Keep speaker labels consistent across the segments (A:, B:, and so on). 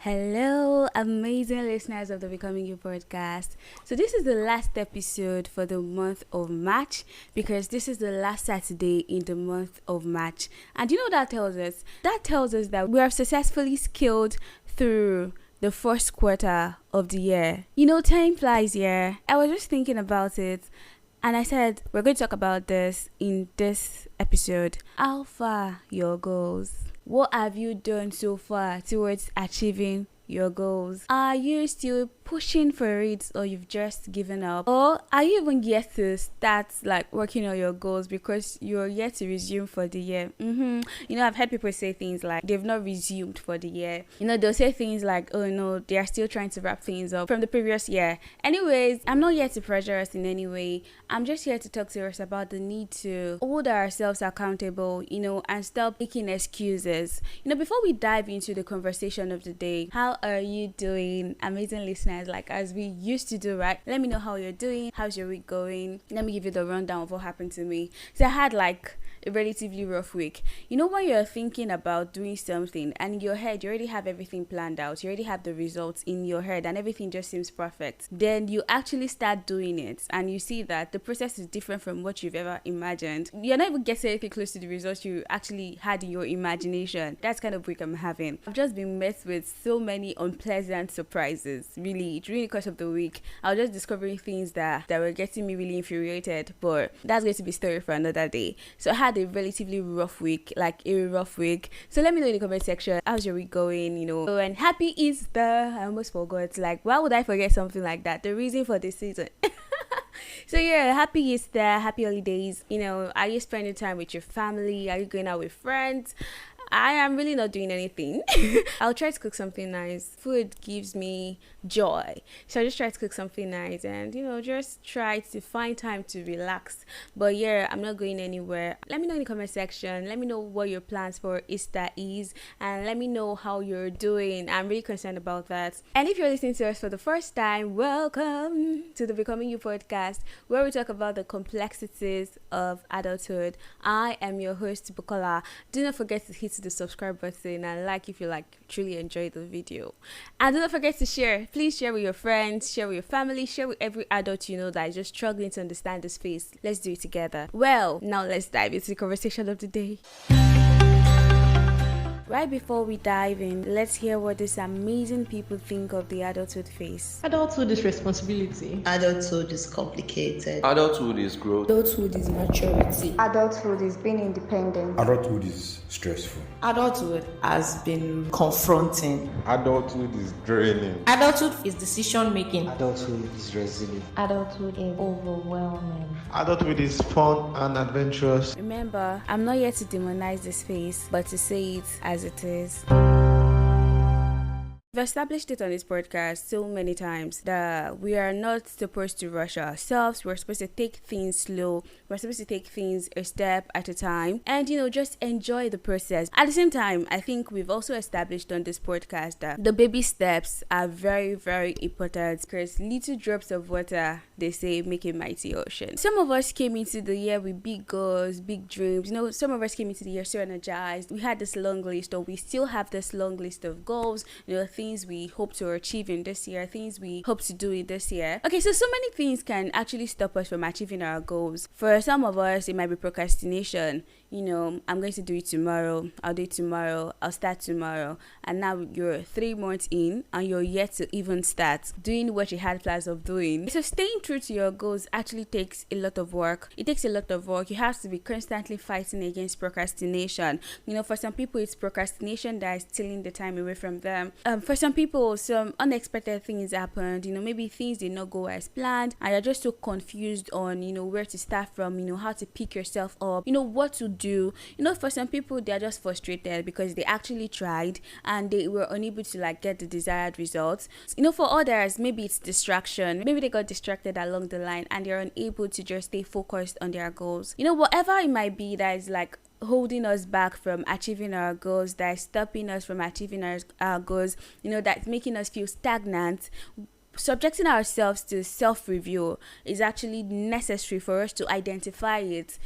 A: Hello, amazing listeners of the Becoming You podcast. So, this is the last episode for the month of March because this is the last Saturday in the month of March. And you know what that tells us? That tells us that we have successfully scaled through the first quarter of the year. You know, time flies, yeah. I was just thinking about it. And I said, we're going to talk about this in this episode. How far your goals? What have you done so far towards achieving your goals? Are you still pushing for it, or you've just given up? Or are you even yet to start working on your goals because you're yet to resume for the year? You know, I've heard people say things like they've not resumed for the year. You know, they'll say things like, oh no, they are still trying to wrap things up from the previous year. Anyways, I'm not here to pressure us in any way. I'm just here to talk to us about the need to hold ourselves accountable, and stop making excuses. Before we dive into the conversation of the day, how are you doing, amazing listeners? As we used to do, right? Let me know how you're doing. How's your week going? Let me give you the rundown of what happened to me. So I had a relatively rough week. You know, when you're thinking about doing something and in your head you already have everything planned out, you already have the results in your head and everything just seems perfect, then you actually start doing it and you see that the process is different from what you've ever imagined. You're not even getting anything close to the results you actually had in your imagination. That's kind of week I'm having. I've just been met with so many unpleasant surprises, really, during the course of the week. I was just discovering things that were getting me really infuriated, but that's going to be a story for another day. So I had a relatively rough week. So let me know in the comment section, how's your week going? Oh, and happy Easter. I almost forgot. Why would I forget something like that? The reason for this season. So yeah, happy Easter, happy holidays. Are you spending time with your family? Are you going out with friends? I am really not doing anything. I'll try to cook something nice. Food gives me joy. So I just try to cook something nice and, just try to find time to relax. But yeah, I'm not going anywhere. Let me know in the comment section. Let me know what your plans for Easter is. And let me know how you're doing. I'm really concerned about that. And if you're listening to us for the first time, welcome to the Becoming You podcast, where we talk about the complexities of adulthood. I am your host, Bukola. Do not forget to hit the subscribe button and if you truly enjoyed the video, and don't forget to share. Please share with your friends, share with your family, share with every adult you know that is just struggling to understand this space. Let's do it together. Well, now let's dive into the conversation of the day. Right before we dive in, let's hear what these amazing people think of the adulthood phase.
B: Adulthood is responsibility.
C: Adulthood is complicated.
D: Adulthood is growth.
E: Adulthood is maturity.
F: Adulthood is being independent.
G: Adulthood is stressful.
E: Adulthood has been confronting.
D: Adulthood is draining.
E: Adulthood is decision making.
H: Adulthood is resilient.
F: Adulthood is overwhelming.
H: Adulthood is fun and adventurous.
A: Remember, I'm not here to demonize this phase, but to say it as it is. We've established it on this podcast so many times that we are not supposed to rush ourselves. We're supposed to take things slow. We're supposed to take things a step at a time and, just enjoy the process. At the same time, I think we've also established on this podcast that the baby steps are very, very important because little drops of water, they say, make a mighty ocean. Some of us came into the year with big goals, big dreams. Some of us came into the year so energized. We had this long list, or we still have this long list of goals, things we hope to achieve in this year, things we hope to do in this year. Okay, so many things can actually stop us from achieving our goals. For some of us, it might be procrastination. I'm going to do it tomorrow. I'll do it tomorrow. I'll start tomorrow. And now you're 3 months in and you're yet to even start doing what you had plans of doing. So staying true to your goals actually takes a lot of work. It takes a lot of work. You have to be constantly fighting against procrastination. For some people, it's procrastination that is stealing the time away from them. For some people, some unexpected things happened. Maybe things did not go as planned and you're just so confused on, where to start from, how to pick yourself up, what to do. For some people, they're just frustrated because they actually tried and they were unable to get the desired results. For others, maybe it's distraction. Maybe they got distracted along the line and they're unable to just stay focused on their goals. Whatever it might be that is holding us back from achieving our goals, that is stopping us from achieving our goals, that's making us feel stagnant. Subjecting ourselves to self-review is actually necessary for us to identify it,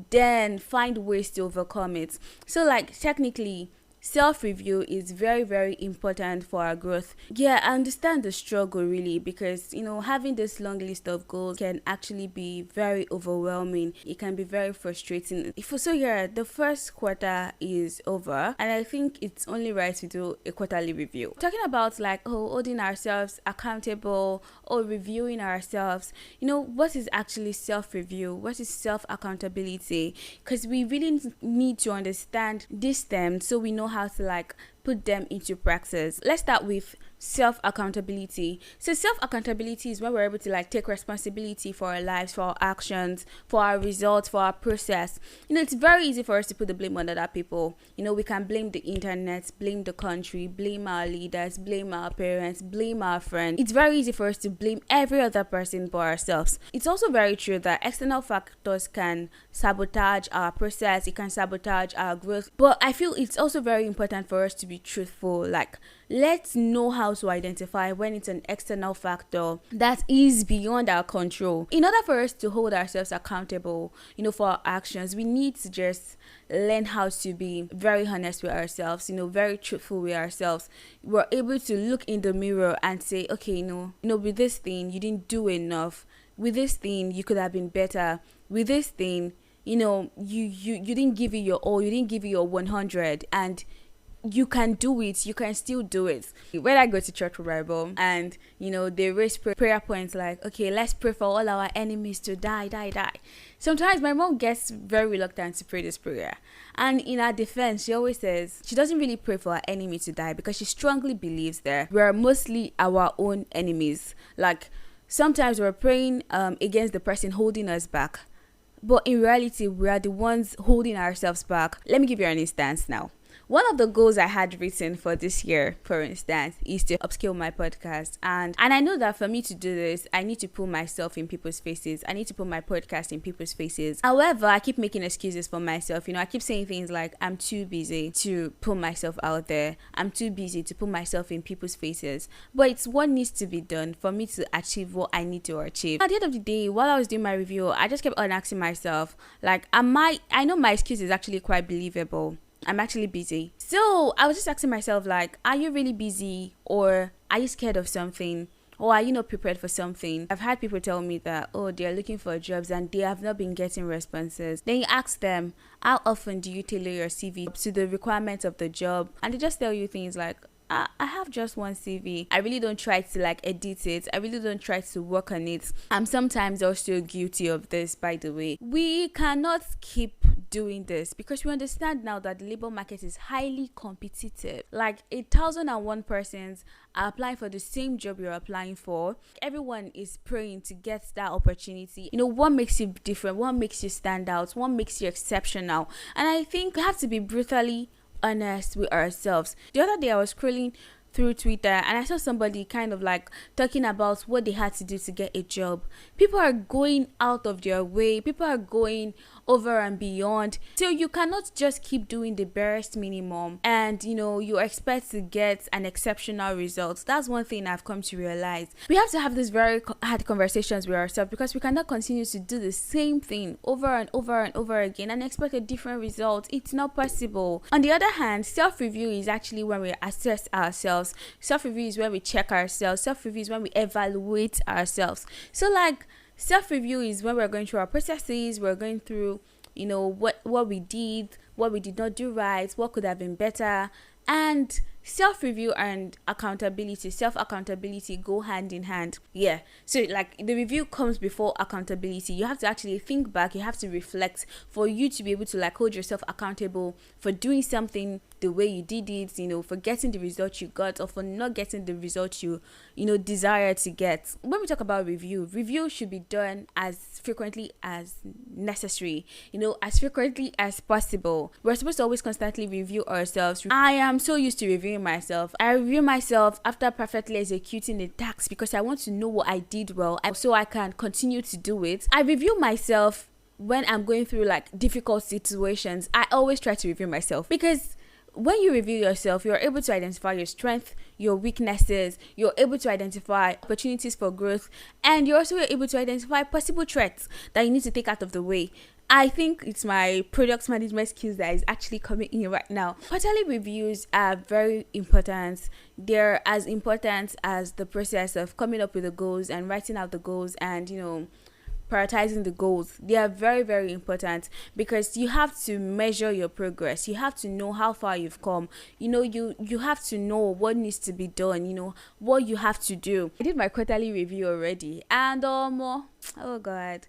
A: then find ways to overcome it. So technically, self-review is very, very important for our growth. Yeah, I understand the struggle really, because having this long list of goals can actually be very overwhelming. It can be very frustrating. The first quarter is over, and I think it's only right to do a quarterly review. Talking about holding ourselves accountable or reviewing ourselves. What is actually self-review? What is self-accountability? Because we really need to understand these terms so we know how to put them into practice. Let's start with self-accountability. So self-accountability is when we're able to take responsibility for our lives, for our actions, for our results, for our process. It's very easy for us to put the blame on other people. We can blame the internet, blame the country, blame our leaders, blame our parents, blame our friends. It's very easy for us to blame every other person but ourselves. It's also very true that external factors can sabotage our process. It can sabotage our growth. But I feel it's also very important for us to be truthful. Let's know how to identify when it's an external factor that is beyond our control. In order for us to hold ourselves accountable, for our actions, we need to just learn how to be very honest with ourselves, very truthful with ourselves. We're able to look in the mirror and say, okay, with this thing, you didn't do enough. With this thing, you could have been better. With this thing, you didn't give it your all. You didn't give it your 100, and you can do it. You can still do it. When I go to church for Bible and they raise prayer points okay, let's pray for all our enemies to die. Sometimes my mom gets very reluctant to pray this prayer, and in her defense, she always says she doesn't really pray for her enemy to die because she strongly believes that we're mostly our own enemies. Sometimes we're praying against the person holding us back, but in reality, we are the ones holding ourselves back. Let me give you an instance now. One of the goals I had written for this year, for instance, is to upscale my podcast. And I know that for me to do this, I need to put myself in people's faces. I need to put my podcast in people's faces. However, I keep making excuses for myself. I keep saying things like, I'm too busy to put myself out there. I'm too busy to put myself in people's faces. But it's what needs to be done for me to achieve what I need to achieve. At the end of the day, while I was doing my review, I just kept on asking myself, I know my excuse is actually quite believable. I'm actually busy. So I was just asking myself, are you really busy, or are you scared of something, or are you not prepared for something? I've had people tell me that, they're looking for jobs and they have not been getting responses. Then you ask them, how often do you tailor your CV to the requirements of the job? And they just tell you things like, I have just one CV. I really don't try to edit it. I really don't try to work on it. I'm sometimes also guilty of this, by the way. We cannot keep doing this because we understand now that the labor market is highly competitive. 1,001 persons are applying for the same job you're applying for. Everyone is praying to get that opportunity. What makes you different? What makes you stand out? What makes you exceptional? And I think we have to be brutally honest with ourselves. The other day I was scrolling through Twitter and I saw somebody kind of talking about what they had to do to get a job. People are going out of their way. People are going over and beyond. So you cannot just keep doing the barest minimum and you expect to get an exceptional result. That's one thing I've come to realize. We have to have these very hard conversations with ourselves because we cannot continue to do the same thing over and over and over again and expect a different result. It's not possible. On the other hand, self-review is actually when we assess ourselves. Self-review is when we check ourselves. Self-review is when we evaluate ourselves. So self-review is when we're going through our processes, we're going through, what we did not do right, what could have been better. And self-review and self-accountability go hand in hand. Yeah. So the review comes before accountability. You have to actually think back. You have to reflect for you to be able to hold yourself accountable for doing something the way you did it, for getting the result you got or for not getting the result you desire to get. When we talk about review should be done as frequently as necessary, as frequently as possible. We're supposed to always constantly review ourselves. I am so used to reviewing myself. I review myself after perfectly executing a task because I want to know what I did well so I can continue to do it. I review myself when I'm going through difficult situations. I always try to review myself because when you review yourself, you're able to identify your strengths, your weaknesses, you're able to identify opportunities for growth, and you're also able to identify possible threats that you need to take out of the way. I think it's my product management skills that is actually coming in right now. Quarterly reviews are very important. They're as important as the process of coming up with the goals and writing out the goals and, prioritizing the goals. They are very, very important because you have to measure your progress. You have to know how far you've come. You have to know what needs to be done, what you have to do. I did my quarterly review already and oh god,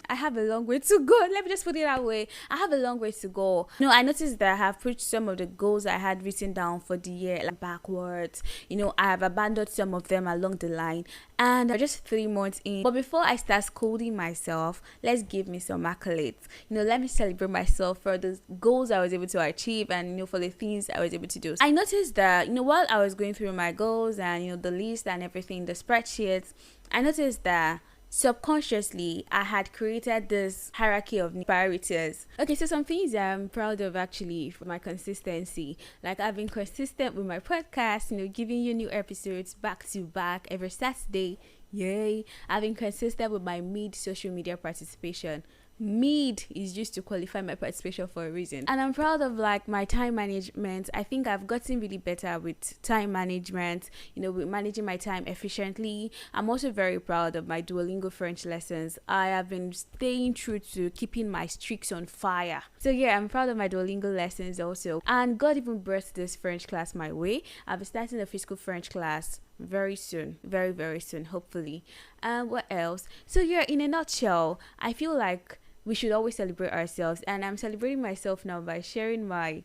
A: I have a long way to go. Let me just put it that way. I have a long way to go. I noticed that I have put some of the goals I had written down for the year backwards. I have abandoned some of them along the line, and I'm just 3 months in. But before I start scolding myself, let's give me some accolades. Let me celebrate myself for the goals I was able to achieve and for the things I was able to do. I noticed that while I was going through my goals and the list and everything, the spreadsheets, I noticed that subconsciously I had created this hierarchy of priorities. Okay, so some things I'm proud of actually for my consistency. Like I've been consistent with my podcast, giving you new episodes back to back every Saturday. Yay! I've been consistent with my social media participation. Mid is used to qualify my participation for a reason, and I'm proud of my time management. I think I've gotten really better with time management, with managing my time efficiently. I'm also very proud of my Duolingo French lessons. I have been staying true to keeping my streaks on fire. So yeah, I'm proud of my Duolingo lessons also, and God even brought this French class my way. I'll be starting a physical French class very soon, very, very soon, hopefully. What else? So yeah, in a nutshell, I feel like we should always celebrate ourselves, and I'm celebrating myself now by sharing my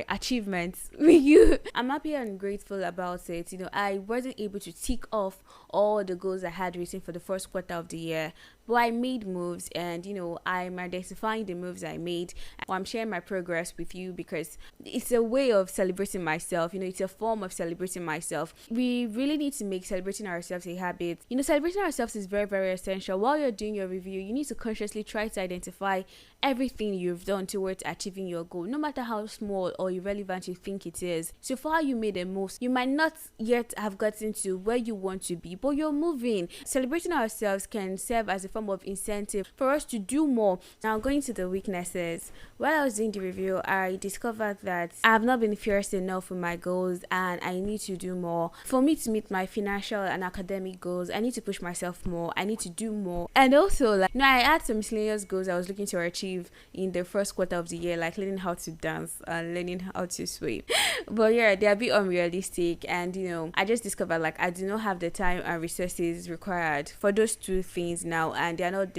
A: achievements with you. I'm happy and grateful about it. I wasn't able to tick off all the goals I had written for the first quarter of the year, but I made moves, and I'm identifying the moves I made. I'm sharing my progress with you because it's a way of celebrating myself. It's a form of celebrating myself. We really need to make celebrating ourselves a habit. Celebrating ourselves is very, very essential. While you're doing your review, you need to consciously try to identify everything you've done towards achieving your goal, no matter how small or irrelevant you think it is. So far you made a move. You might not yet have gotten to where you want to be, but you're moving. Celebrating ourselves can serve as a form of incentive for us to do more. Now, going to the weaknesses. While I was doing the review, I discovered that I have not been fierce enough with my goals and I need to do more. For me to meet my financial and academic goals, I need to push myself more. I need to do more. And also, I had some miscellaneous goals I was looking to achieve in the first quarter of the year, like learning how to dance and learning how to swim. But yeah, they're a bit unrealistic, and I just discovered I do not have the time and resources required for those two things now, and they're not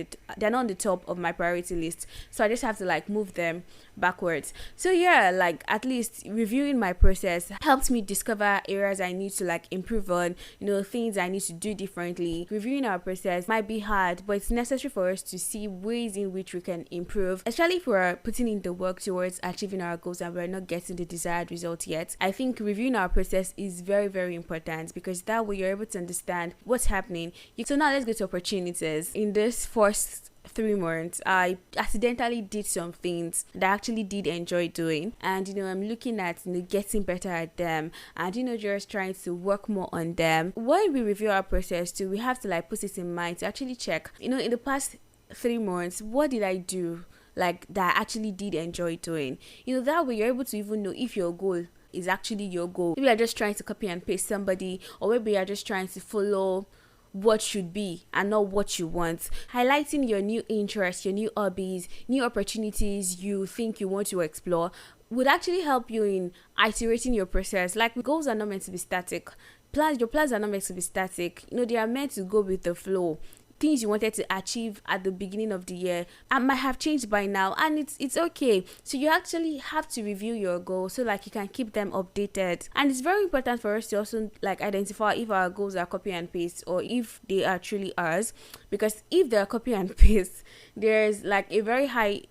A: on the top of my priority list. So I just have to move them backwards. So yeah, at least reviewing my process helps me discover areas I need to improve on, things I need to do differently. Reviewing our process might be hard, but it's necessary for us to see ways in which we can improve, especially if we're putting in the work towards achieving our goals and we're not getting the desired result yet. I think reviewing our process is very, very important because that way you're able to understand what's happening. So now let's go to opportunities. In this first 3 months, I accidentally did some things that I actually did enjoy doing, and I'm looking at getting better at them, and just trying to work more on them. When we review our process too, we have to put it in mind to actually check in the past 3 months, what did I do that I actually did enjoy doing. That way you're able to even know if your goal is actually your goal. Maybe you're just trying to copy and paste somebody, or maybe you're just trying to follow what should be and not what you want. Highlighting your new interests, your new hobbies, new opportunities you think you want to explore would actually help you in iterating your process. Goals are not meant to be static. Your plans are not meant to be static. They are meant to go with the flow. Things you wanted to achieve at the beginning of the year might have changed by now, and it's okay. So you actually have to review your goals so you can keep them updated. And it's very important for us to also identify if our goals are copy and paste or if they are truly ours, because if they are copy and paste, there's a very high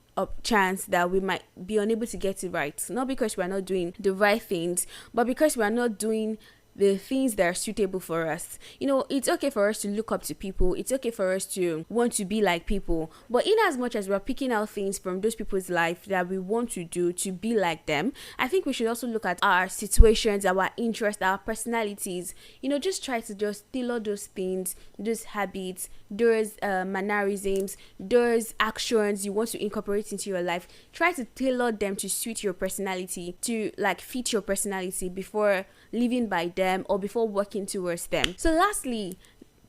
A: chance that we might be unable to get it right, not because we're not doing the right things, but because we're not doing the things that are suitable for us. It's okay for us to look up to people. It's okay for us to want to be like people. But in as much as we're picking out things from those people's life that we want to do to be like them, I think we should also look at our situations, our interests, our personalities. Just try to just tailor those things, those habits, those mannerisms, those actions you want to incorporate into your life. Try to tailor them to suit your personality, to like fit your personality before living by them or before working towards them. So lastly,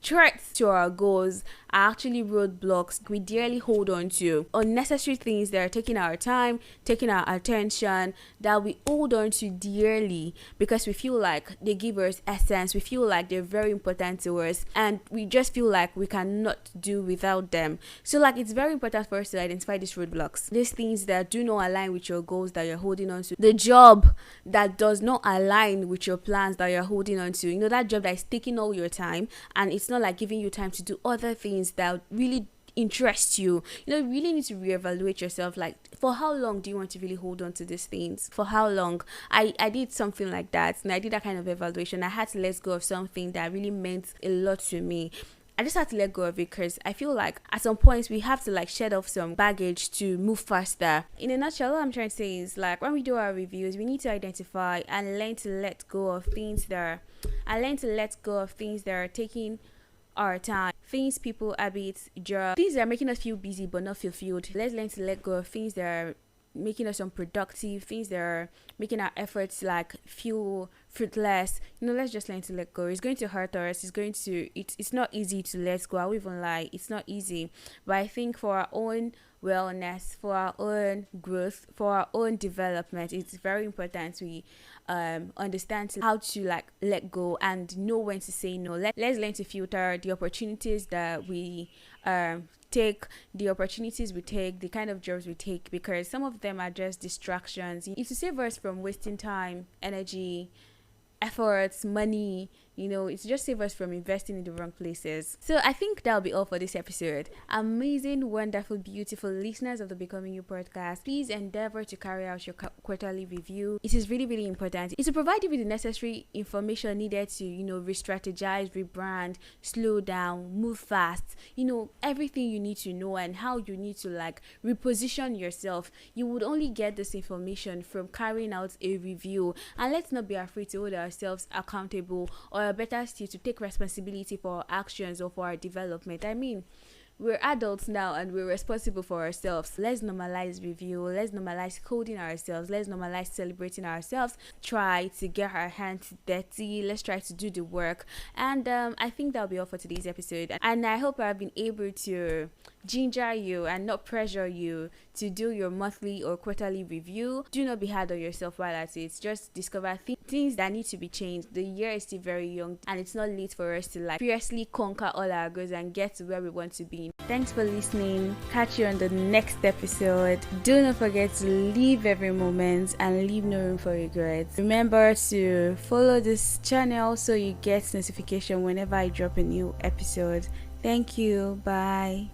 A: threats to our goals are actually roadblocks we dearly hold on to, unnecessary things that are taking our time, taking our attention, that we hold on to dearly because we feel like they give us essence, we feel like they're very important to us, and we just feel like we cannot do without them. So like, it's very important for us to identify these roadblocks, these things that do not align with your goals that you're holding on to, the job that does not align with your plans that you're holding on to, that job that is taking all your time and it's not like giving you time to do other things that really interest you. You really need to reevaluate yourself. Like, for how long do you want to really hold on to these things? For how long? I did something like that, and I did that kind of evaluation. I had to let go of something that really meant a lot to me. I just had to let go of it because I feel like at some points we have to like shed off some baggage to move faster. In a nutshell, what I'm trying to say is, like, when we do our reviews, we need to identify and learn to let go of things that are taking our time, things, people, habits, jobs, things that are making us feel busy but not fulfilled. Let's learn to let go of things that are making us unproductive, things that are making our efforts like feel fruitless. Let's just learn to let go. It's going to hurt us. It's not easy to let go. I won't even lie, it's not easy. But I think for our own wellness, for our own growth, for our own development, it's very important we understand how to like let go and know when to say no. Let's learn to filter the opportunities that we take, the kind of jobs we take, because some of them are just distractions. It's to save us from wasting time, energy, efforts, money. It's just save us from investing in the wrong places. So I think that'll be all for this episode. Amazing, wonderful, beautiful listeners of the Becoming You podcast, please endeavor to carry out your quarterly review. It is really, really important. It's to provide you with the necessary information needed to, re-strategize, rebrand, slow down, move fast, everything you need to know and how you need to like reposition yourself. You would only get this information from carrying out a review. And let's not be afraid to hold ourselves accountable, or better still, to take responsibility for our actions or for our development. I mean, we're adults now and we're responsible for ourselves. Let's normalize review. Let's normalize coding ourselves. Let's normalize celebrating ourselves. Try to get our hands dirty. Let's try to do the work. And I think that'll be all for today's episode. And I hope I've been able to ginger you and not pressure you to do your monthly or quarterly review. Do not be hard on yourself while at it. Just discover things that need to be changed. The year is still very young and it's not late for us to like fiercely conquer all our goals and get to where we want to be. Thanks for listening. Catch you on the next episode. Do not forget to live every moment and leave no room for regrets. Remember to follow this channel so you get notification whenever I drop a new episode. Thank you. Bye.